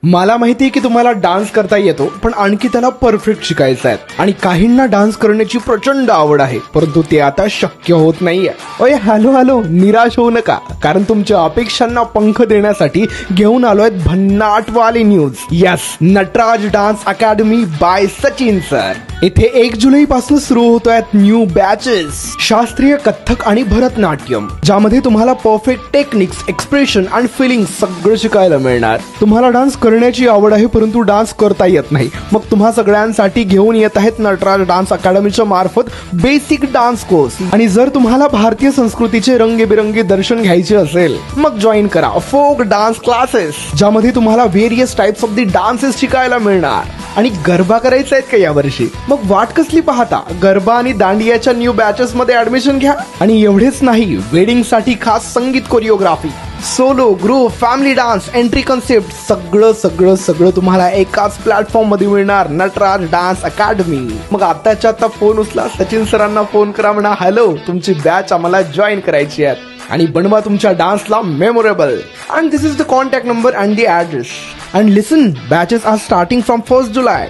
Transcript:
मला माहिती आहे की तुम्हाला डान्स करता येतो, पण आणखी त्याला परफेक्ट शिकायचा आहे. आणि काहींना डान्स करण्याची प्रचंड आवड आहे, परंतु ते आता शक्य होत नाहीये. ओय हॅलो, निराश होऊ नका, कारण तुमच्या अपेक्षांना पंख देण्यासाठी घेऊन आलोय भन्नाट वाली news. Yes, Nataraj dance academy by Sachin sir. इथे 1 जुलै पासून सुरू होत आहेत न्यू बॅचेस. शास्त्रीय कथ्थक आणि भरतनाट्यम, ज्यामध्ये तुम्हाला परफेक्ट टेक्निक्स, एक्सप्रेशन आणि फिलिंग सगळं शिकायला मिळणार. तुम्हाला डान्स करण्याची आवड आहे, परंतु डान्स करता येत नाही, मग तुम्हा सगळ्यांसाठी घेऊन येत आहेत नटराज डान्स अकॅडमीच्या मार्फत बेसिक डान्स कोर्स. आणि जर तुम्हाला भारतीय संस्कृतीचे रंगीबेरंगी दर्शन घ्यायचे असेल, मग जॉईन करा फोक डान्स क्लासेस, ज्यामध्ये तुम्हाला various types of the dances शिकायला मिळणार. आणि गरबा करायचा आहेत का यावर्षी? मग वाट कसली पाहता, गरबा आणि दांडियाच्या न्यू बॅचेस मध्ये ऍडमिशन घ्या. आणि एवढेच नाही, वेडिंग साठी खास sangeet choreography, solo, group, family dance, entry concept, सगळं तुम्हाला एकाच प्लॅटफॉर्म मध्ये मिळणार. Nataraj dance academy. मग आताच्या आता फोन उचला, सचिन सरांना फोन करा, म्हणा हॅलो, तुमची बॅच आम्हाला जॉईन करायची आहे, आणि बनवा तुमच्या डान्सला memorable. And this is the contact number and the address. And listen, batches are starting from 1st July.